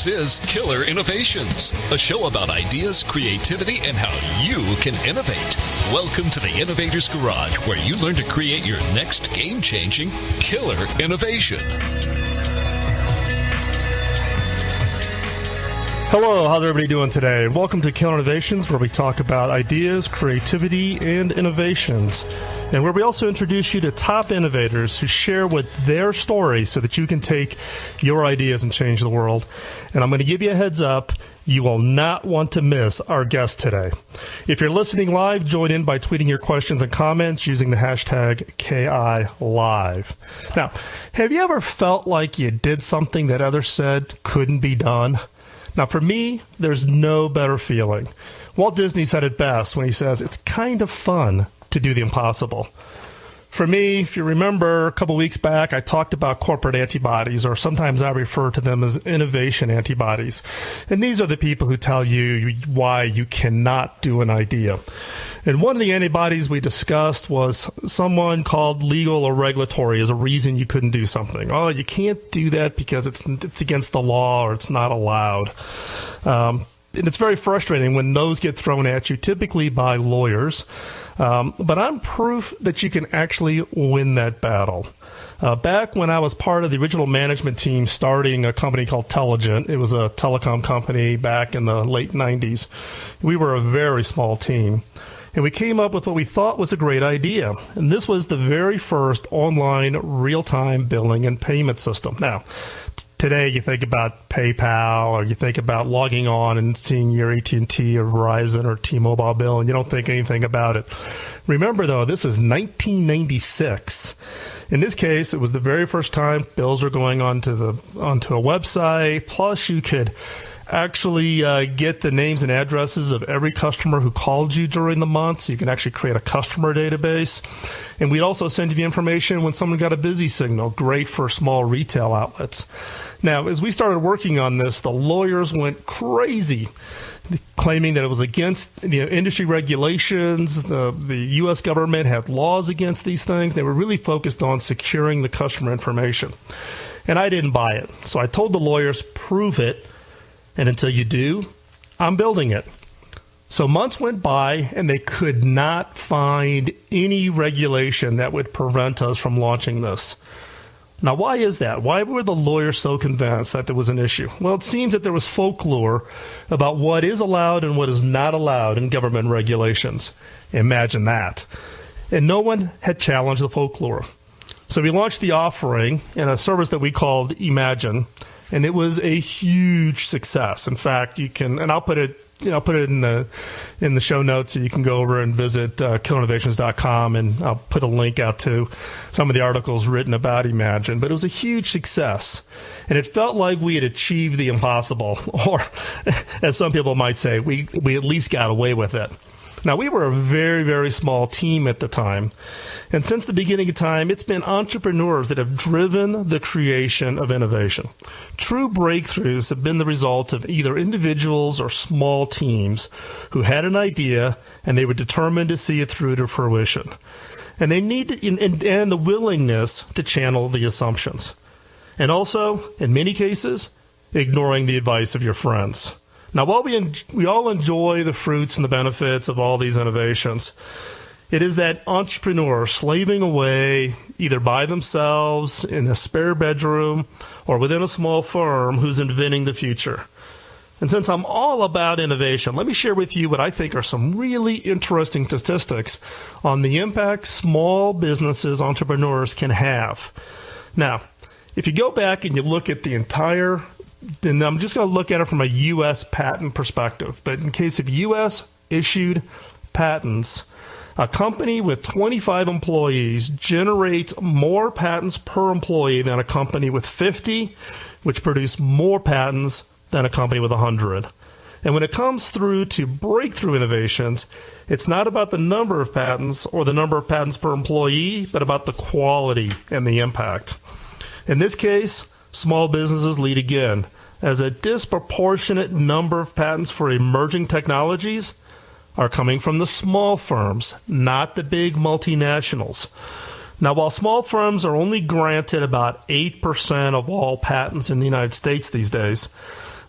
This is Killer Innovations, a show about ideas, creativity, and how you can innovate. Welcome to the Innovator's Garage, where you learn to create your next game-changing killer innovation. Hello, how's everybody doing today? And welcome to Killer Innovations, where we talk about ideas, creativity, and innovations. And where we also introduce you to top innovators who share with their story so that you can take your ideas and change the world. And I'm going to give you a heads up. You will not want to miss our guest today. If you're listening live, join in by tweeting your questions and comments using the hashtag KILive. Now, have you ever felt like you did something that others said couldn't be done? Now, for me, there's no better feeling. Walt Disney said it best when he says, it's kind of fun to do the impossible. For me, if you remember, a couple weeks back, I talked about corporate antibodies, or sometimes I refer to them as innovation antibodies. And these are the people who tell you why you cannot do an idea. And one of the antibodies we discussed was someone called legal or regulatory as a reason you couldn't do something. Oh, you can't do that because it's against the law or it's not allowed. And it's very frustrating when those get thrown at you, typically by lawyers. But I'm proof that you can actually win that battle. Back when I was part of the original management team starting a company called Telligent, it was a telecom company back in the late 90s. We were a very small team. And we came up with what we thought was a great idea. And this was the very first online real-time billing and payment system. Now, today you think about PayPal, or you think about logging on and seeing your AT&T or Verizon or T-Mobile bill, and you don't think anything about it. Remember, though, this is 1996. In this case, it was the very first time bills were going onto a website. Plus, you could actually get the names and addresses of every customer who called you during the month, so you can actually create a customer database. And we'd also send you the information when someone got a busy signal, great for small retail outlets. Now, as we started working on this, the lawyers went crazy, claiming that it was against industry regulations. The U.S. government had laws against these things. They were really focused on securing the customer information. And I didn't buy it. So I told the lawyers, prove it. And until you do, I'm building it. So months went by, and they could not find any regulation that would prevent us from launching this. Now, why is that? Why were the lawyers so convinced that there was an issue? Well, it seems that there was folklore about what is allowed and what is not allowed in government regulations. Imagine that. And no one had challenged the folklore. So we launched the offering in a service that we called Imagine. And it was a huge success. In fact, you can, and I'll put it in the show notes, so you can go over and visit killinnovations.com, and I'll put a link out to some of the articles written about Imagine. But it was a huge success, and it felt like we had achieved the impossible, or as some people might say, we at least got away with it. Now, we were a very, very small team at the time, and since the beginning of time, it's been entrepreneurs that have driven the creation of innovation. True breakthroughs have been the result of either individuals or small teams who had an idea and they were determined to see it through to fruition. And they need and the willingness to channel the assumptions. And also, in many cases, ignoring the advice of your friends. Now, while we all enjoy the fruits and the benefits of all these innovations, it is that entrepreneur slaving away either by themselves in a spare bedroom or within a small firm who's inventing the future. And since I'm all about innovation, let me share with you what I think are some really interesting statistics on the impact small businesses, entrepreneurs can have. Now, if you go back and you look at the entire, and I'm just going to look at it from a U.S. patent perspective, but in case of U.S. issued patents, a company with 25 employees generates more patents per employee than a company with 50, which produce more patents than a company with 100. And when it comes through to breakthrough innovations, it's not about the number of patents or the number of patents per employee, but about the quality and the impact. In this case, small businesses lead again, as a disproportionate number of patents for emerging technologies are coming from the small firms, not the big multinationals. Now, while small firms are only granted about 8% of all patents in the United States these days,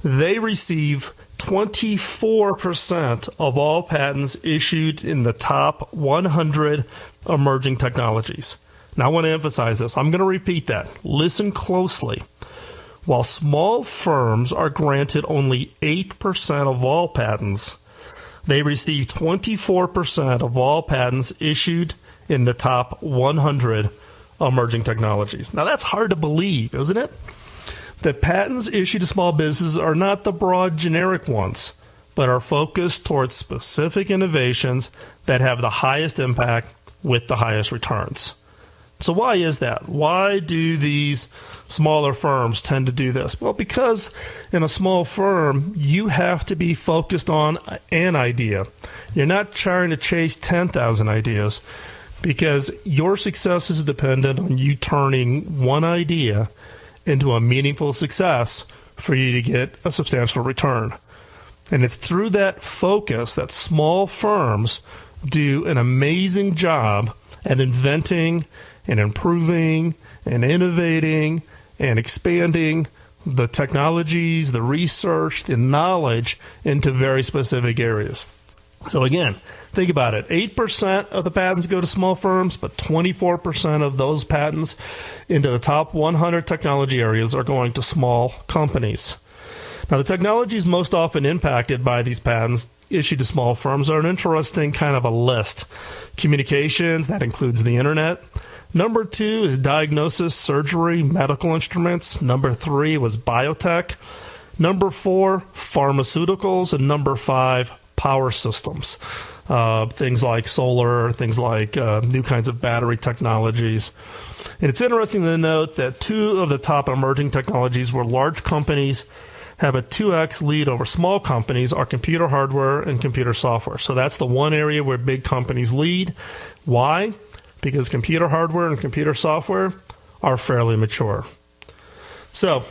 they receive 24% of all patents issued in the top 100 emerging technologies. Now, I want to emphasize this. I'm going to repeat that. Listen closely. While small firms are granted only 8% of all patents, they receive 24% of all patents issued in the top 100 emerging technologies. Now, that's hard to believe, isn't it? That patents issued to small businesses are not the broad generic ones, but are focused towards specific innovations that have the highest impact with the highest returns. So why is that? Why do these smaller firms tend to do this? Well, because in a small firm, you have to be focused on an idea. You're not trying to chase 10,000 ideas, because your success is dependent on you turning one idea into a meaningful success for you to get a substantial return. And it's through that focus that small firms do an amazing job at inventing and improving and innovating and expanding the technologies, the research, the knowledge into very specific areas. So again, think about it. 8% of the patents go to small firms, but 24% of those patents into the top 100 technology areas are going to small companies. Now, the technologies most often impacted by these patents issued to small firms are an interesting kind of a list. Communications, that includes the internet. Number 2 is diagnosis, surgery, medical instruments. Number 3 was biotech. Number 4, pharmaceuticals. And number 5, power systems. Things like solar, things like new kinds of battery technologies. And it's interesting to note that 2 of the top emerging technologies where large companies have a 2x lead over small companies are computer hardware and computer software. So that's the one area where big companies lead. Why? Because computer hardware and computer software are fairly mature. So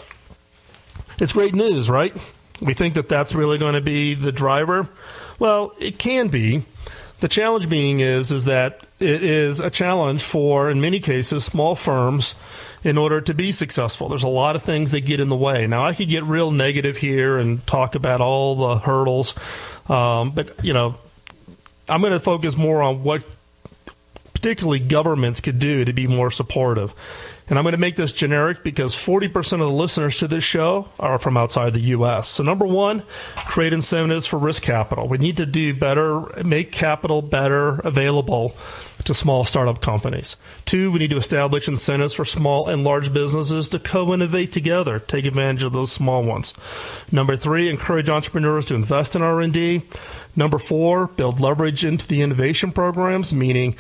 it's great news, right? We think that that's really going to be the driver. Well, it can be. The challenge being is that it is a challenge for, in many cases, small firms in order to be successful. There's a lot of things that get in the way. Now, I could get real negative here and talk about all the hurdles, but, I'm going to focus more on what particularly governments could do to be more supportive. And I'm going to make this generic because 40% of the listeners to this show are from outside the U.S. So number 1, create incentives for risk capital. We need to do better, make capital better available to small startup companies. 2, we need to establish incentives for small and large businesses to co-innovate together, take advantage of those small ones. Number 3, encourage entrepreneurs to invest in R&D. Number 4, build leverage into the innovation programs, meaning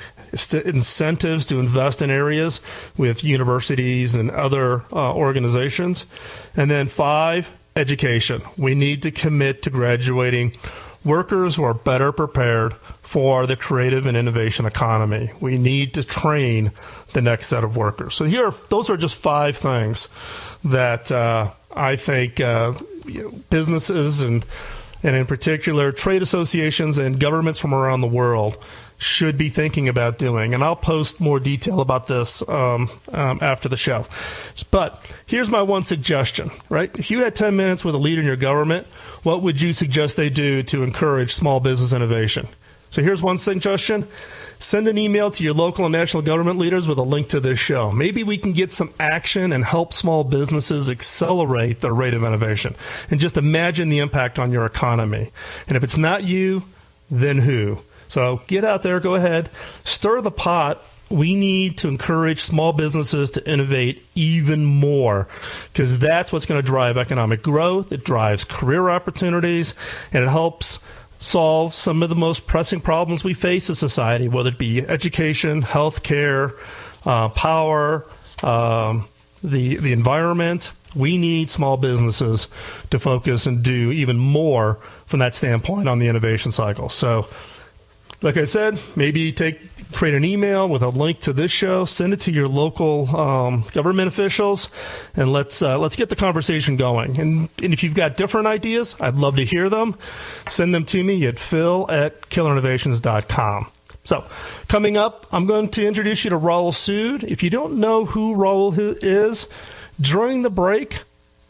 incentives to invest in areas with universities and other organizations. And then 5, education. We need to commit to graduating workers who are better prepared for the creative and innovation economy. We need to train the next set of workers. So those are just 5 things that I think businesses and in particular trade associations and governments from around the world should be thinking about doing. And I'll post more detail about this after the show. But here's my one suggestion, right? If you had 10 minutes with a leader in your government, what would you suggest they do to encourage small business innovation? So here's one suggestion. Send an email to your local and national government leaders with a link to this show. Maybe we can get some action and help small businesses accelerate their rate of innovation. And just imagine the impact on your economy. And if it's not you, then who? So get out there, go ahead, stir the pot. We need to encourage small businesses to innovate even more because that's what's going to drive economic growth. It drives career opportunities, and it helps solve some of the most pressing problems we face as society, whether it be education, healthcare, power, the environment. We need small businesses to focus and do even more from that standpoint on the innovation cycle. So, like I said, maybe create an email with a link to this show, send it to your local government officials, and let's get the conversation going. And if you've got different ideas, I'd love to hear them. Send them to me at phil@killerinnovations.com. So, coming up, I'm going to introduce you to Rahul Sood. If you don't know who Rahul is, during the break,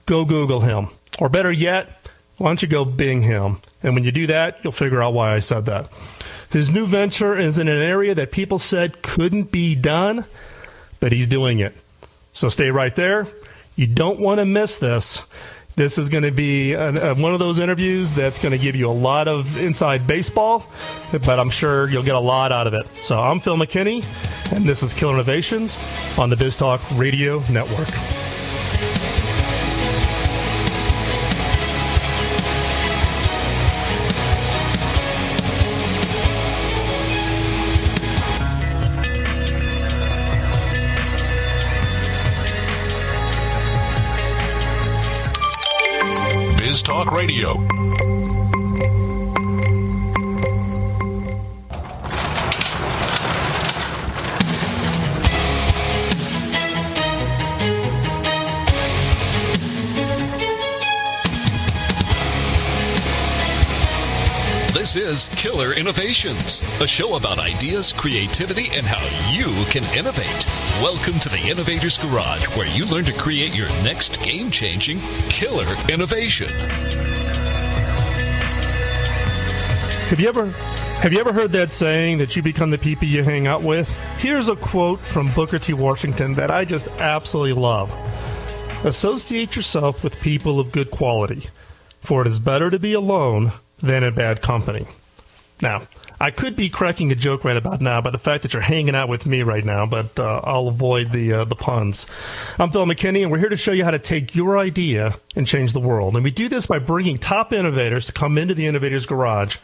go Google him. Or better yet, why don't you go Bing him? And when you do that, you'll figure out why I said that. His new venture is in an area that people said couldn't be done, but he's doing it. So stay right there. You don't want to miss this. This is going to be one of those interviews that's going to give you a lot of inside baseball, but I'm sure you'll get a lot out of it. So I'm Phil McKinney, and this is Killer Innovations on the BizTalk Radio Network. Talk Radio. This is Killer Innovations, a show about ideas, creativity, and how you can innovate. Welcome to the Innovator's Garage, where you learn to create your next game-changing killer innovation. Have you ever heard that saying that you become the people you hang out with? Here's a quote from Booker T. Washington that I just absolutely love. Associate yourself with people of good quality, for it is better to be alone than in bad company. Now, I could be cracking a joke right about now about the fact that you're hanging out with me right now, but I'll avoid the puns. I'm Phil McKinney, and we're here to show you how to take your idea and change the world. And we do this by bringing top innovators to come into the Innovator's Garage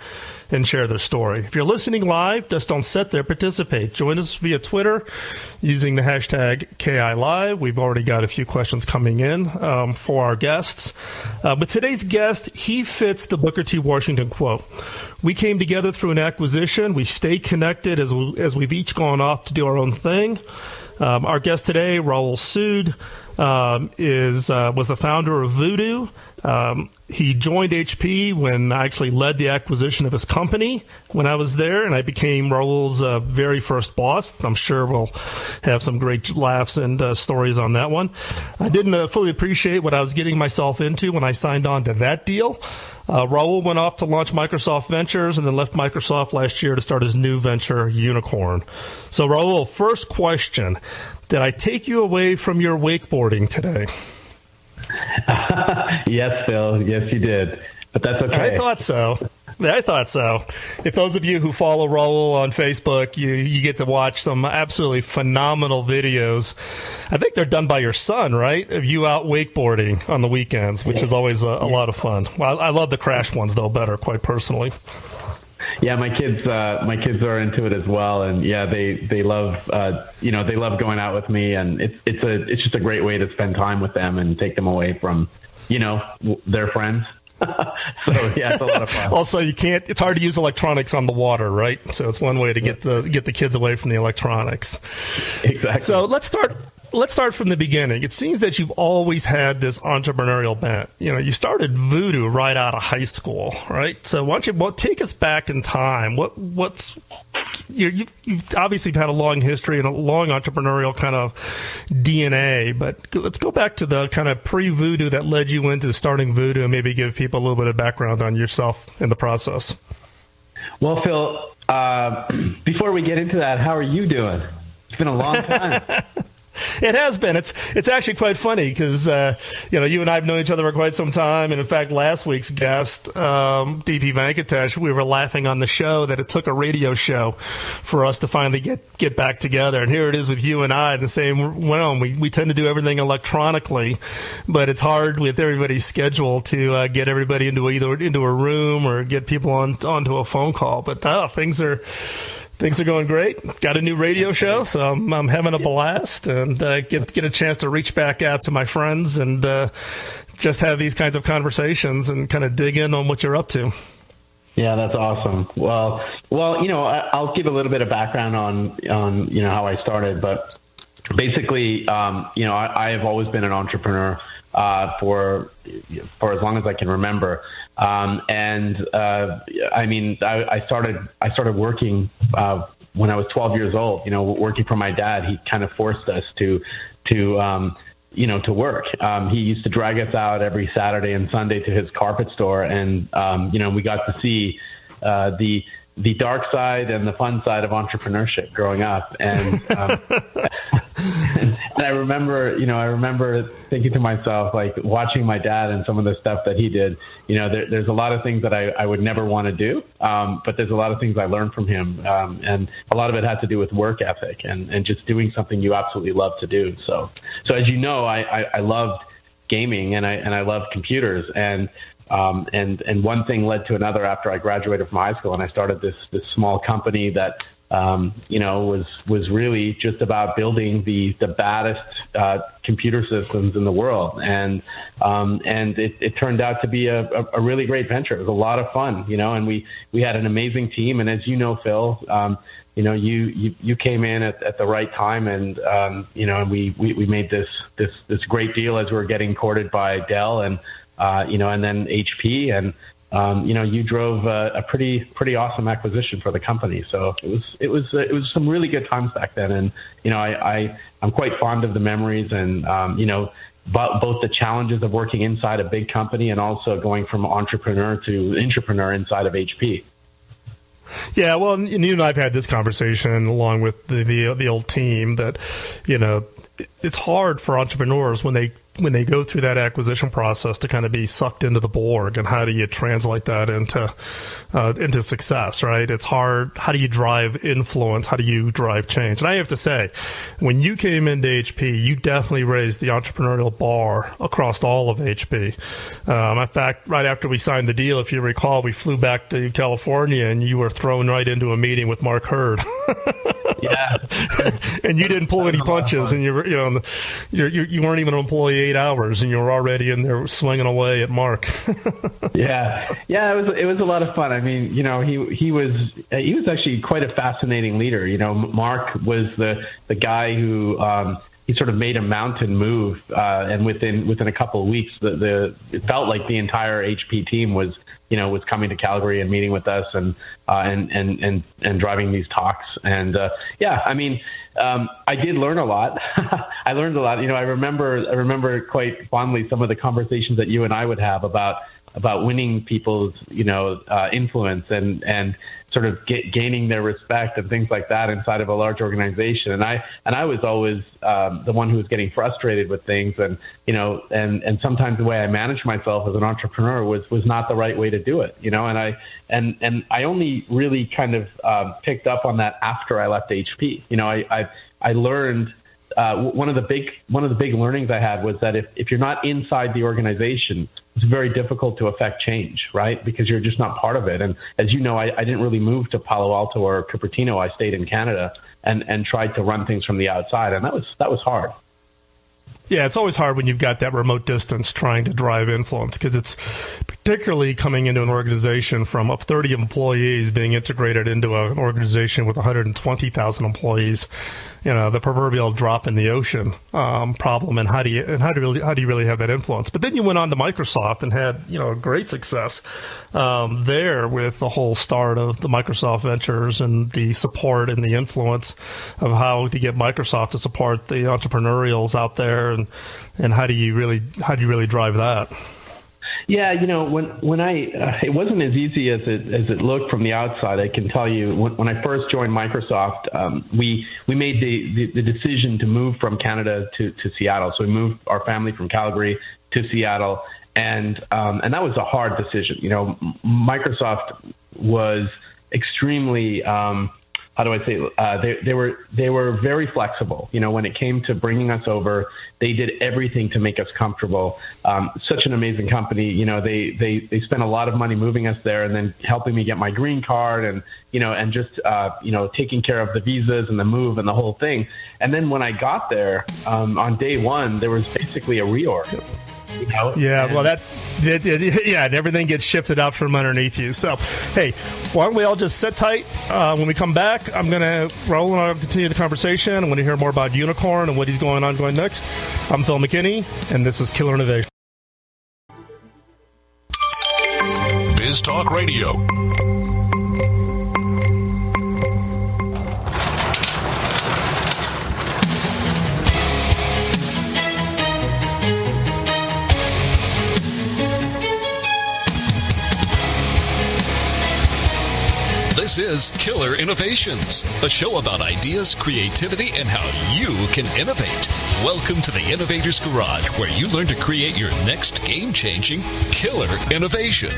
and share their story. If you're listening live, just don't sit there, participate. Join us via Twitter using the hashtag KILive. We've already got a few questions coming in for our guests. But today's guest, he fits the Booker T. Washington quote. We came together through an acquisition. We stayed connected as we've each gone off to do our own thing. Our guest today, Raul Sood, was the founder of Voodoo. He joined HP when I actually led the acquisition of his company when I was there, and I became Raul's very first boss. I'm sure we'll have some great laughs and stories on that one. I didn't fully appreciate what I was getting myself into when I signed on to that deal. Raul went off to launch Microsoft Ventures and then left Microsoft last year to start his new venture, Unicorn. So, Raul, first question. Did I take you away from your wakeboarding today? Yes, Phil. Yes, you did. But that's okay. I thought so. If those of you who follow Raul on Facebook, you get to watch some absolutely phenomenal videos. I think they're done by your son, right? Of you out wakeboarding on the weekends, which is always a lot of fun. Well, I love the crash ones, though, better, quite personally. Yeah, my kids are into it as well, and yeah, they love they love going out with me, and it's just a great way to spend time with them and take them away from their friends. So yeah, it's a lot of fun. Also, it's hard to use electronics on the water, right? So it's one way to get the kids away from the electronics. Exactly. So let's start from the beginning. It seems that you've always had this entrepreneurial bent. You started Voodoo right out of high school, right? So why don't you take us back in time? You've obviously had a long history and a long entrepreneurial kind of DNA, but let's go back to the kind of pre-Voodoo that led you into starting Voodoo and maybe give people a little bit of background on yourself in the process. Well, Phil, before we get into that, how are you doing? It's been a long time. It has been. It's actually quite funny because you and I have known each other for quite some time, and in fact, last week's guest, DP Venkatesh, we were laughing on the show that it took a radio show for us to finally get back together, and here it is with you and I in the same realm. We tend to do everything electronically, but it's hard with everybody's schedule to get everybody into a room or get people onto a phone call. But things are going great. Got a new radio show, so I'm having a blast and get a chance to reach back out to my friends and just have these kinds of conversations and kind of dig in on what you're up to. Yeah, that's awesome. Well, I'll give a little bit of background on how I started, but basically, I have always been an entrepreneur for as long as I can remember. I started working when I was 12 years old. Working for my dad, he kind of forced us to to work. He used to drag us out every Saturday and Sunday to his carpet store, and we got to see the dark side and the fun side of entrepreneurship growing up. And and I remember thinking to myself, like, watching my dad and some of the stuff that he did. There's a lot of things that I would never want to do, but there's a lot of things I learned from him, and a lot of it had to do with work ethic and just doing something you absolutely love to do. So as you know, I loved gaming and I loved computers, and one thing led to another after I graduated from high school, and I started this small company that was really just about building the baddest computer systems in the world, and it turned out to be a really great venture. It was a lot of fun, and we had an amazing team, and as you know, Phil, you came in at the right time, and we made this great deal as we were getting courted by Dell and then HP, and you drove a pretty awesome acquisition for the company. So it was some really good times back then, and I'm quite fond of the memories, and both the challenges of working inside a big company and also going from entrepreneur to intrapreneur inside of HP. Yeah, well, and you and I have had this conversation along with the old team that it's hard for entrepreneurs when they go through that acquisition process to kind of be sucked into the Borg, and how do you translate that into success, right? It's hard. How do you drive influence? How do you drive change? And I have to say, when you came into HP, you definitely raised the entrepreneurial bar across all of HP. In fact, right after we signed the deal, if you recall, we flew back to California, and you were thrown right into a meeting with Mark Hurd. Yeah, and you didn't pull any punches, and you weren't even an employee 8 hours, and you were already in there swinging away at Mark. Yeah, it was a lot of fun. I mean, he was actually quite a fascinating leader. Mark was the guy who he sort of made a mountain move, and within a couple of weeks, it felt like the entire HP team was coming to Calgary and meeting with us and driving these talks. And I did learn a lot. I learned a lot. I remember quite fondly some of the conversations that you and I would have about winning people's influence and sort of gaining their respect and things like that inside of a large organization. And I was always the one who was getting frustrated with things, and sometimes the way I managed myself as an entrepreneur was not the right way to do it. And I only really kind of picked up on that after I left HP. I learned. One of the big learnings I had was that if you're not inside the organization, it's very difficult to affect change, right? Because you're just not part of it. And as you know, I didn't really move to Palo Alto or Cupertino. I stayed in Canada and tried to run things from the outside, and that was hard. Yeah, it's always hard when you've got that remote distance trying to drive influence, because it's particularly coming into an organization from 30 employees being integrated into an organization with 120,000 employees. The proverbial drop in the ocean problem, and how do you really have that influence? But then you went on to Microsoft and had great success there with the whole start of the Microsoft Ventures and the support and the influence of how to get Microsoft to support the entrepreneurials out there, and how do you really drive that? Yeah, when it wasn't as easy as it looked from the outside. I can tell you, when I first joined Microsoft, we made the decision to move from Canada to Seattle. So we moved our family from Calgary to Seattle, and that was a hard decision. Microsoft was extremely how do I say? They were very flexible. When it came to bringing us over, they did everything to make us comfortable. Such an amazing company. They spent a lot of money moving us there, and then helping me get my green card, and just taking care of the visas and the move and the whole thing. And then when I got there on day one, there was basically a reorg. Yeah, well, and everything gets shifted out from underneath you. So, hey, why don't we all just sit tight? When we come back, I'm going to roll and I'll continue the conversation. I want to hear more about Unicorn and what he's going next. I'm Phil McKinney, and this is Killer Innovation. Biz Talk Radio. This is Killer Innovations, a show about ideas, creativity, and how you can innovate. Welcome to the Innovators Garage, where you learn to create your next game-changing killer innovation.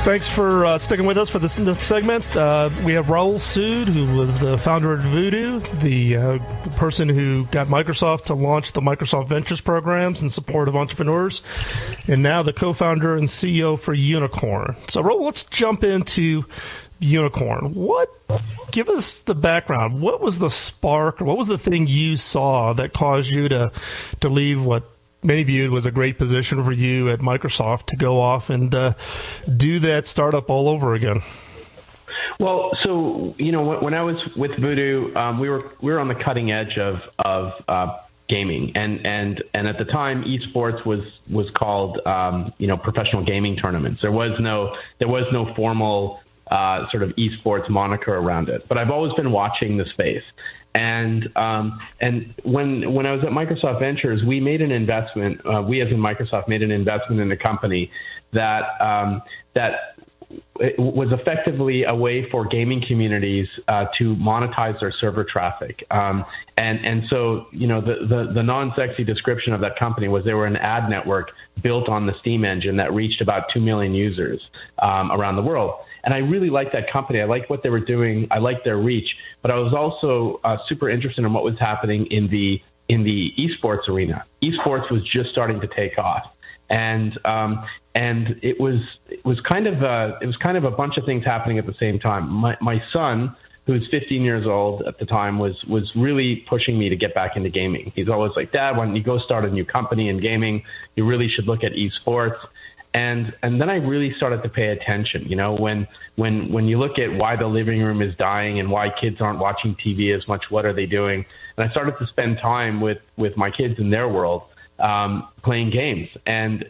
Thanks for sticking with us for this next segment. We have Raul Sood, who was the founder of Voodoo, the person who got Microsoft to launch the Microsoft Ventures programs in support of entrepreneurs, and now the co-founder and CEO for Unicorn. So, Raul, let's jump into Unicorn. Give us the background. What was the spark, or what was the thing you saw that caused you to leave what many viewed was a great position for you at Microsoft to go off and do that startup all over again? Well, so when I was with Voodoo, we were on the cutting edge of gaming, and at the time, esports was called professional gaming tournaments. There was no formal sort of esports moniker around it. But I've always been watching the space. And when I was at Microsoft Ventures, we made an investment. We, as in Microsoft, made an investment in a company that it was effectively a way for gaming communities to monetize their server traffic. And so the non-sexy description of that company was they were an ad network built on the Steam engine that reached about 2 million users around the world. And I really liked that company. I liked what they were doing. I liked their reach. But I was also super interested in what was happening in the esports arena. Esports was just starting to take off, and it was kind of a bunch of things happening at the same time. My son, who's 15 years old at the time, was really pushing me to get back into gaming. He's always like, "Dad, why don't you go start a new company in gaming? You really should look at esports." And then I really started to pay attention. When you look at why the living room is dying and why kids aren't watching TV as much, what are they doing? And I started to spend time with my kids in their world, playing games and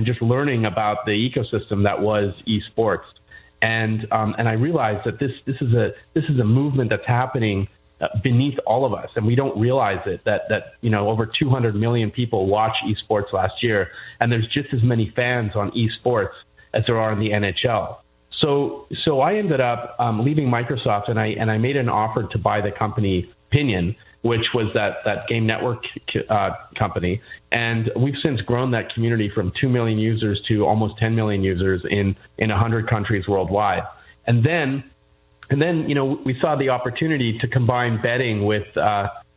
just learning about the ecosystem that was esports. And I realized that this is a movement that's happening beneath all of us, and we don't realize it, that over 200 million people watch esports last year, and there's just as many fans on esports as there are in the NHL. So I ended up leaving Microsoft, and I made an offer to buy the company Pinion, which was that game network company, and we've since grown that community from 2 million users to almost 10 million users in 100 countries worldwide. And then we saw the opportunity to combine betting with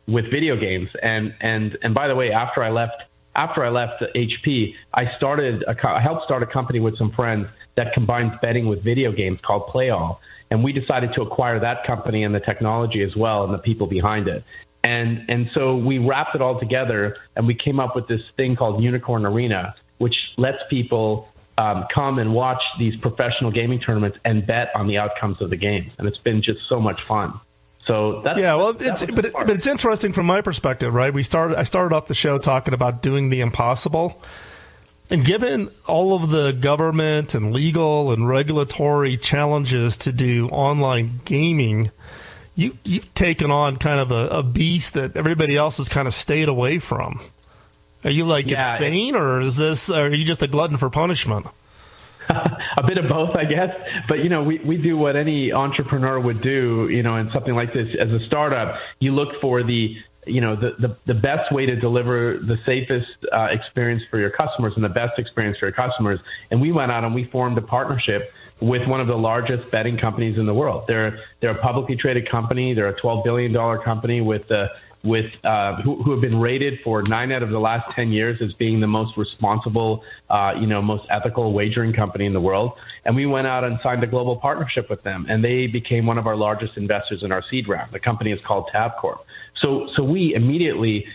video games. And by the way, after I left HP, I helped start a company with some friends that combines betting with video games called PlayAll. And we decided to acquire that company and the technology as well and the people behind it. And so we wrapped it all together, and we came up with this thing called Unicorn Arena, which lets people come and watch these professional gaming tournaments and bet on the outcomes of the games, and it's been just so much fun. So that's but it's interesting from my perspective, right? I started off the show talking about doing the impossible, and given all of the government and legal and regulatory challenges to do online gaming, you've taken on kind of a beast that everybody else has kind of stayed away from. Are you insane, or are you just a glutton for punishment? A bit of both, I guess. But, we do what any entrepreneur would do, in something like this. As a startup, you look for the best way to deliver the safest experience for your customers and the best experience for your customers. And we went out and we formed a partnership with one of the largest betting companies in the world. They're a publicly traded company. They're a $12 billion company who have been rated for 9 out of the last 10 years as being the most responsible, most ethical wagering company in the world. And we went out and signed a global partnership with them, and they became one of our largest investors in our seed round. The company is called Tabcorp. So we immediately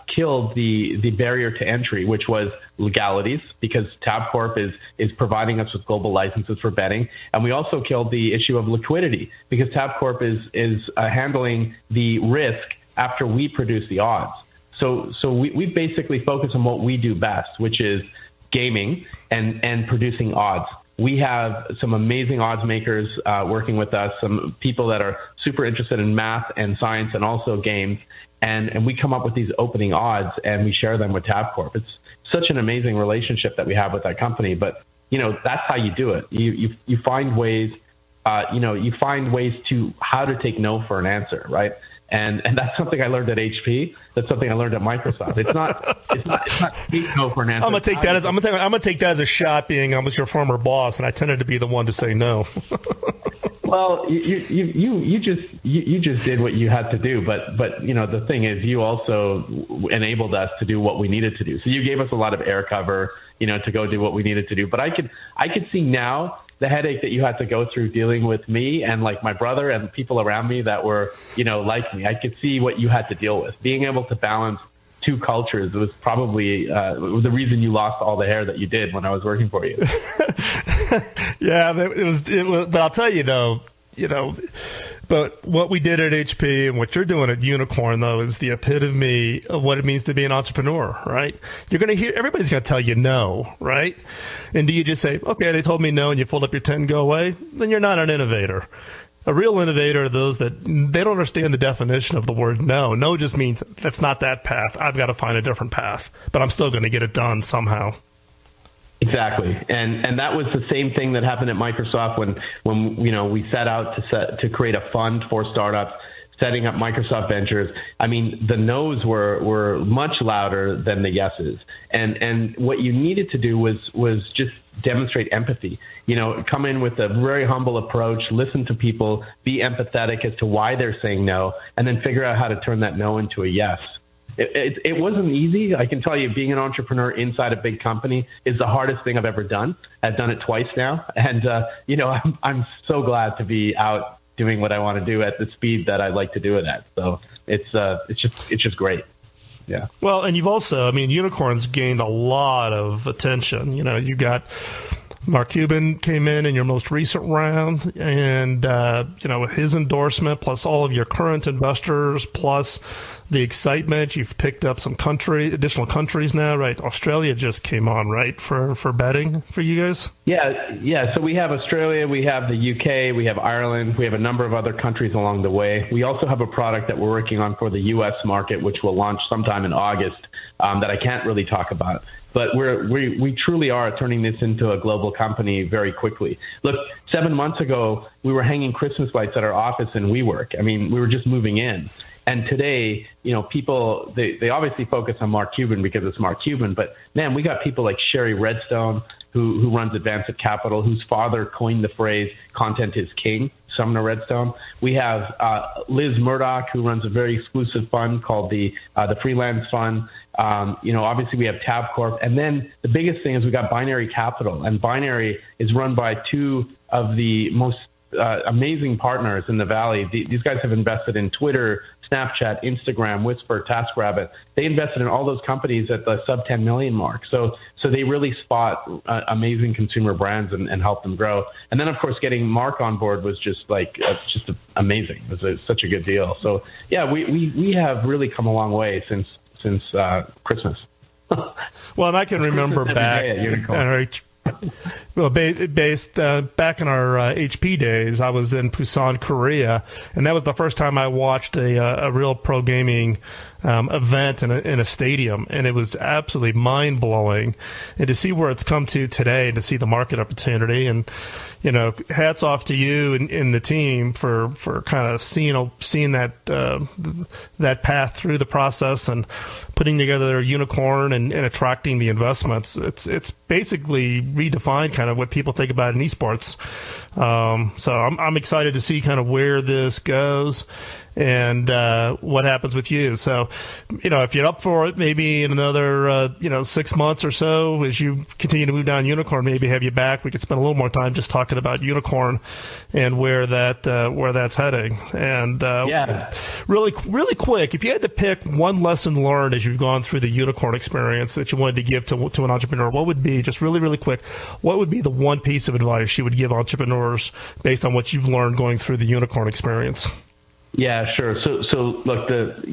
killed the barrier to entry, which was legalities, because Tabcorp is providing us with global licenses for betting. And we also killed the issue of liquidity, because Tabcorp is handling the risk after we produce the odds. So we basically focus on what we do best, which is gaming and producing odds. We have some amazing odds makers working with us, some people that are super interested in math and science and also games. and we come up with these opening odds and we share them with Tabcorp. It's such an amazing relationship that we have with that company. But, that's how you do it. You find ways, you find ways to how to take no for an answer, right? And that's something I learned at HP. That's something I learned at Microsoft. It's not take no for an answer. I'm gonna take that as a shot. Being I was your former boss, and I tended to be the one to say no. Well, you just did what you had to do, but the thing is, you also enabled us to do what we needed to do. So you gave us a lot of air cover, to go do what we needed to do. But I could see now the headache that you had to go through dealing with me and like my brother and people around me that were, like me. I could see what you had to deal with. Being able to balance two cultures was probably the reason you lost all the hair that you did when I was working for you. Yeah, it was. But I'll tell you though, but what we did at HP and what you're doing at Unicorn, though, is the epitome of what it means to be an entrepreneur, right? You're going to hear, everybody's going to tell you no, right? And do you just say, okay, they told me no, and you fold up your tent and go away? Then you're not an innovator. A real innovator are those that they don't understand the definition of the word no. No just means that's not that path. I've got to find a different path, but I'm still going to get it done somehow. Exactly, and that was the same thing that happened at Microsoft when we set out to create a fund for startups, setting up Microsoft Ventures. I mean, the no's were much louder than the yeses, and what you needed to do was just demonstrate empathy. Come in with a very humble approach, listen to people, be empathetic as to why they're saying no, and then figure out how to turn that no into a yes. It wasn't easy. I can tell you, being an entrepreneur inside a big company is the hardest thing I've ever done. I've done it twice now. And, I'm so glad to be out doing what I want to do at the speed that I like to do it at. So it's just great. Yeah. Well, and you've also, Unicorn's gained a lot of attention. You got Mark Cuban came in your most recent round, and with his endorsement, plus all of your current investors, plus the excitement, you've picked up some additional countries now, right? Australia just came on, right, for betting for you guys? Yeah. So we have Australia, we have the UK, we have Ireland, we have a number of other countries along the way. We also have a product that we're working on for the US market, which will launch sometime in August, that I can't really talk about. But we truly are turning this into a global company very quickly. Look, 7 months ago, we were hanging Christmas lights at our office in WeWork. We were just moving in. And today, people, they obviously focus on Mark Cuban because it's Mark Cuban. But, man, we got people like Sherry Redstone, who runs Advanced Capital, whose father coined the phrase, content is king, Sumner Redstone. We have Liz Murdoch, who runs a very exclusive fund called the Freelance Fund. Obviously we have Tabcorp. And then the biggest thing is we got Binary Capital. And Binary is run by two of the most amazing partners in the Valley. These guys have invested in Twitter, Snapchat, Instagram, Whisper, TaskRabbit. They invested in all those companies at the sub 10 million mark. So they really spot amazing consumer brands and help them grow. And then, of course, getting Mark on board was just amazing. It was such a good deal. So, yeah, we have really come a long way since Christmas. Well, and I can remember back based back in our HP days, I was in Busan, Korea, and that was the first time I watched a real pro gaming event in a stadium, and it was absolutely mind-blowing. And to see where it's come to today, to see the market opportunity, and hats off to you and the team for kind of seeing that path through the process and putting together a Unicorn and attracting the investments. It's basically redefined kind of what people think about in esports. So I'm excited to see kind of where this goes and what happens with you. So, if you're up for it, maybe in another 6 months or so, as you continue to move down Unicorn, maybe have you back. We could spend a little more time just talking about Unicorn and where that's heading. And really quick, if you had to pick one lesson learned as you've gone through the Unicorn experience that you wanted to give to an entrepreneur, what would be, just really quick, what would be the one piece of advice you would give entrepreneurs based on what you've learned going through the Unicorn experience? Yeah, sure. So look,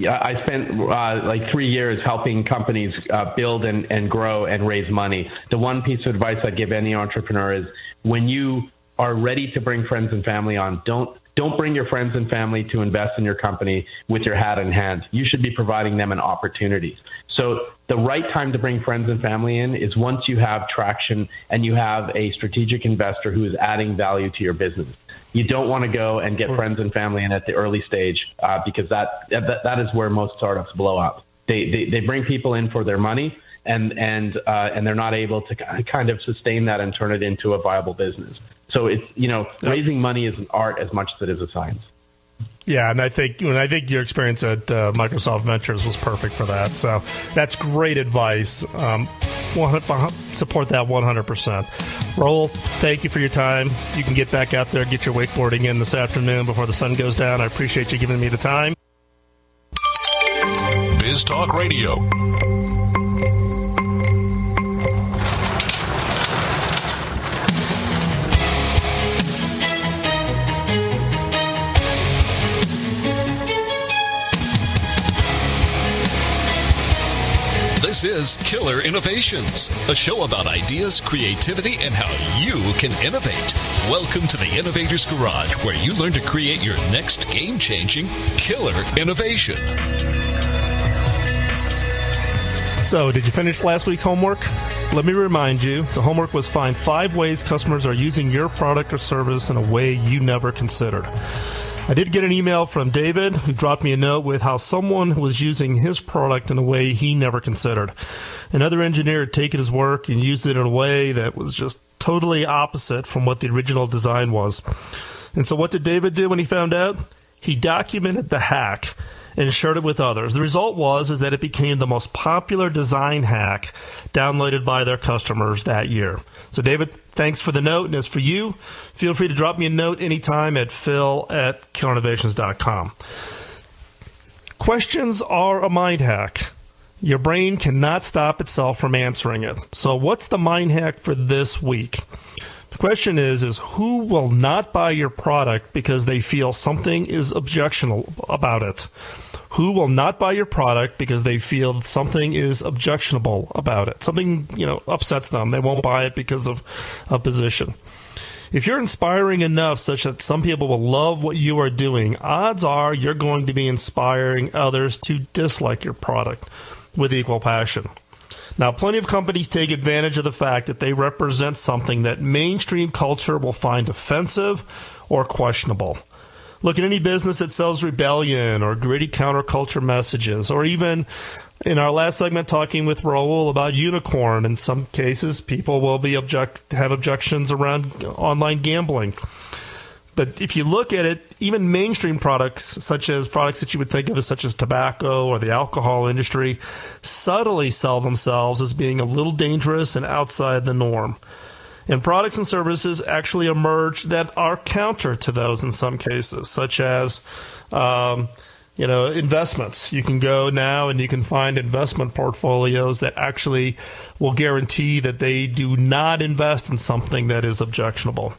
I spent 3 years helping companies build and grow and raise money. The one piece of advice I'd give any entrepreneur is when you are ready to bring friends and family on, don't don't bring your friends and family to invest in your company with your hat in hand. You should be providing them an opportunity. So the right time to bring friends and family in is once you have traction and you have a strategic investor who is adding value to your business. You don't want to go and get friends and family in at the early stage because that is where most startups blow up. They bring people in for their money, and they're not able to kind of sustain that and turn it into a viable business. So it's raising money is an art as much as it is a science. Yeah, and I think your experience at Microsoft Ventures was perfect for that. So that's great advice. Support that 100%. Raul, thank you for your time. You can get back out there, get your wakeboarding in this afternoon before the sun goes down. I appreciate you giving me the time. Biz Talk Radio. This is Killer Innovations, a show about ideas, creativity, and how you can innovate. Welcome to the Innovator's Garage, where you learn to create your next game-changing killer innovation. So, did you finish last week's homework? Let me remind you, the homework was find 5 ways customers are using your product or service in a way you never considered. I did get an email from David who dropped me a note with how someone was using his product in a way he never considered. Another engineer had taken his work and used it in a way that was just totally opposite from what the original design was. And so what did David do when he found out? He documented the hack and shared it with others. The result is that it became the most popular design hack downloaded by their customers that year. So, David, thanks for the note. And as for you, feel free to drop me a note anytime at phil@killerinnovations.com. Questions are a mind hack. Your brain cannot stop itself from answering it. So what's the mind hack for this week? The question is who will not buy your product because they feel something is objectionable about it? Who will not buy your product because they feel something is objectionable about it? Something, upsets them. They won't buy it because of a position. If you're inspiring enough such that some people will love what you are doing, odds are you're going to be inspiring others to dislike your product with equal passion. Now, plenty of companies take advantage of the fact that they represent something that mainstream culture will find offensive or questionable. Look at any business that sells rebellion or gritty counterculture messages, or even in our last segment talking with Raul about unicorn. In some cases, people will have objections around online gambling. But if you look at it, even mainstream products, such as products that you would think of as such as tobacco or the alcohol industry, subtly sell themselves as being a little dangerous and outside the norm. And products and services actually emerge that are counter to those in some cases, such as investments. You can go now and you can find investment portfolios that actually will guarantee that they do not invest in something that is objectionable.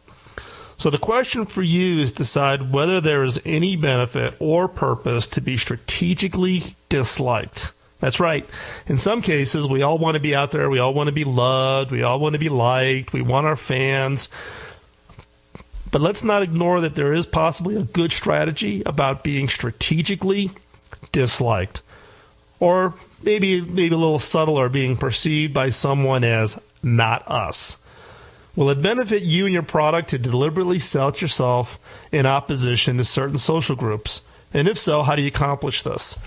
So the question for you is decide whether there is any benefit or purpose to be strategically disliked. That's right. In some cases, we all want to be out there. We all want to be loved. We all want to be liked. We want our fans. But let's not ignore that there is possibly a good strategy about being strategically disliked. Or maybe a little subtler, being perceived by someone as not us. Will it benefit you and your product to deliberately sell yourself in opposition to certain social groups? And if so, how do you accomplish this?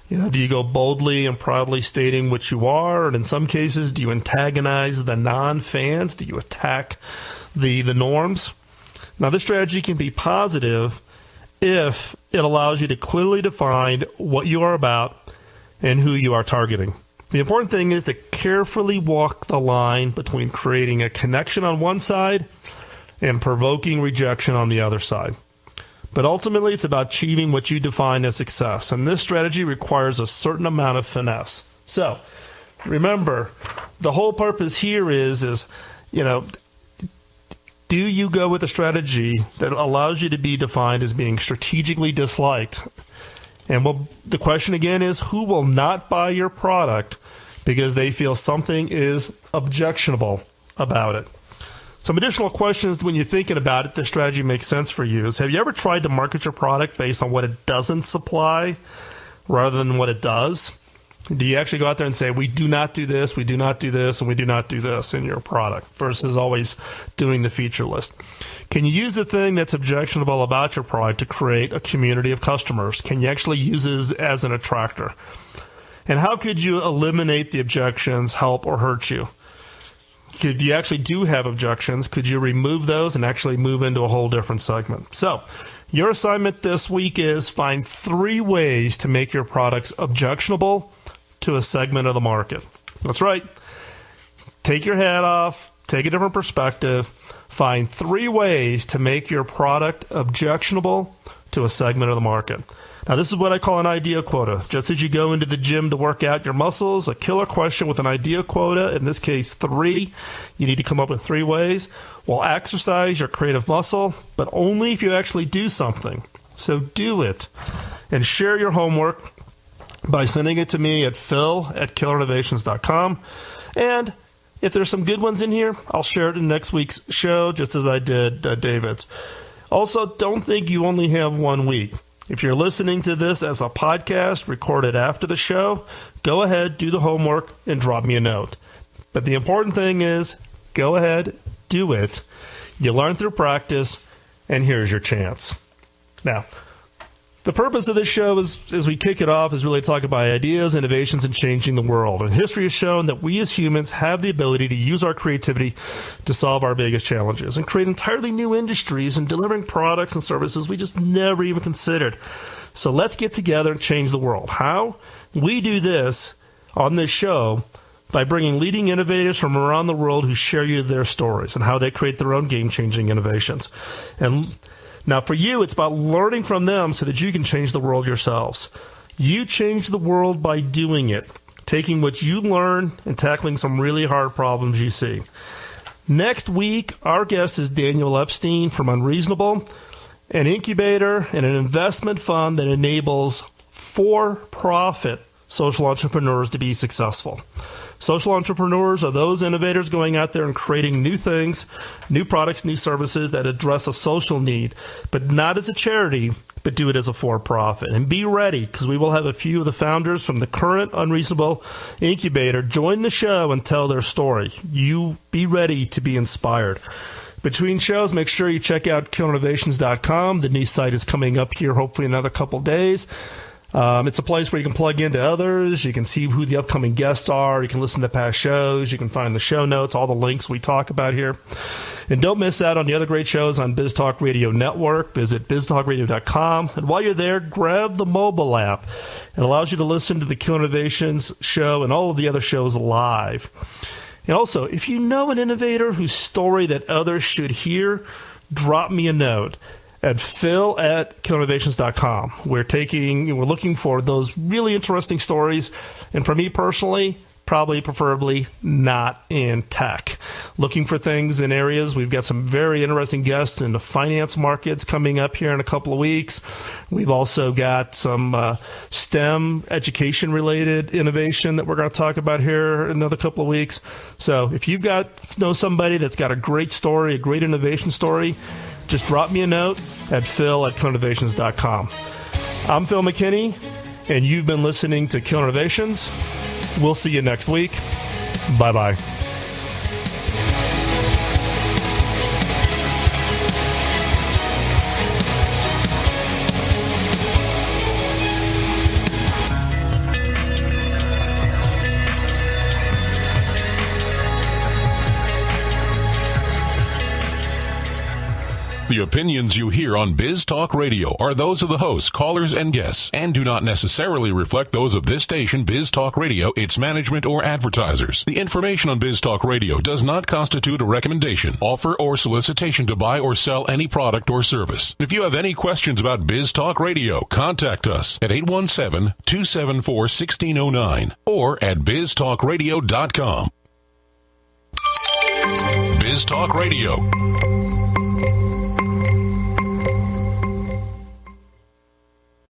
Do you go boldly and proudly stating what you are? And in some cases, do you antagonize the non-fans? Do you attack the norms? Now, this strategy can be positive if it allows you to clearly define what you are about and who you are targeting. The important thing is to carefully walk the line between creating a connection on one side and provoking rejection on the other side. But ultimately, it's about achieving what you define as success. And this strategy requires a certain amount of finesse. So, remember, the whole purpose here is do you go with a strategy that allows you to be defined as being strategically disliked? And the question again is, who will not buy your product because they feel something is objectionable about it? Some additional questions when you're thinking about it, this strategy makes sense for you, is have you ever tried to market your product based on what it doesn't supply rather than what it does? Do you actually go out there and say, we do not do this, we do not do this, and we do not do this in your product, versus always doing the feature list? Can you use the thing that's objectionable about your product to create a community of customers? Can you actually use it as an attractor? And how could you eliminate the objections, help, or hurt you? If you actually do have objections, could you remove those and actually move into a whole different segment? So, your assignment this week is find 3 ways to make your products objectionable to a segment of the market. That's right. Take your hat off, take a different perspective, find 3 ways to make your product objectionable to a segment of the market. Now, this is what I call an idea quota. Just as you go into the gym to work out your muscles, a killer question with an idea quota, in this case 3, you need to come up with 3 ways, will exercise your creative muscle, but only if you actually do something. So do it. And share your homework by sending it to me at phil@killerinnovations.com. And if there's some good ones in here, I'll share it in next week's show, just as I did David's. Also, don't think you only have 1 week. If you're listening to this as a podcast recorded after the show, go ahead, do the homework, and drop me a note. But the important thing is, go ahead, do it. You learn through practice, and here's your chance. Now, the purpose of this show is, as we kick it off, is really to talk about ideas, innovations, and changing the world. And history has shown that we as humans have the ability to use our creativity to solve our biggest challenges and create entirely new industries and delivering products and services we just never even considered. So let's get together and change the world. How? We do this on this show by bringing leading innovators from around the world who share you their stories and how they create their own game-changing innovations. And now, for you, it's about learning from them so that you can change the world yourselves. You change the world by doing it, taking what you learn and tackling some really hard problems you see. Next week, our guest is Daniel Epstein from Unreasonable, an incubator and an investment fund that enables for-profit social entrepreneurs to be successful. Social entrepreneurs are those innovators going out there and creating new things, new products, new services that address a social need, but not as a charity, but do it as a for-profit. And be ready, because we will have a few of the founders from the current Unreasonable Incubator join the show and tell their story. You be ready to be inspired. Between shows, make sure you check out killerinnovations.com. The new site is coming up here hopefully in another couple days. It's a place where you can plug into others. You can see who the upcoming guests are. You can listen to past shows. You can find the show notes, all the links we talk about here. And don't miss out on the other great shows on BizTalk Radio Network. Visit biztalkradio.com. And while you're there, grab the mobile app. It allows you to listen to the Killer Innovations show and all of the other shows live. And also, if you know an innovator whose story that others should hear, drop me a note at phil@killerinnovations.com. We're looking for those really interesting stories. And for me personally, preferably not in tech. Looking for things in areas. We've got some very interesting guests in the finance markets coming up here in a couple of weeks. We've also got some STEM education-related innovation that we're going to talk about here in another couple of weeks. So if you've know somebody that's got a great story, a great innovation story, just drop me a note at phil@killerinnovations.com. I'm Phil McKinney, and you've been listening to Killer Innovations. We'll see you next week. Bye-bye. The opinions you hear on Biz Talk Radio are those of the hosts, callers, and guests, and do not necessarily reflect those of this station, Biz Talk Radio, its management, or advertisers. The information on Biz Talk Radio does not constitute a recommendation, offer, or solicitation to buy or sell any product or service. If you have any questions about Biz Talk Radio, contact us at 817-274-1609 or at biztalkradio.com. Biz Talk Radio.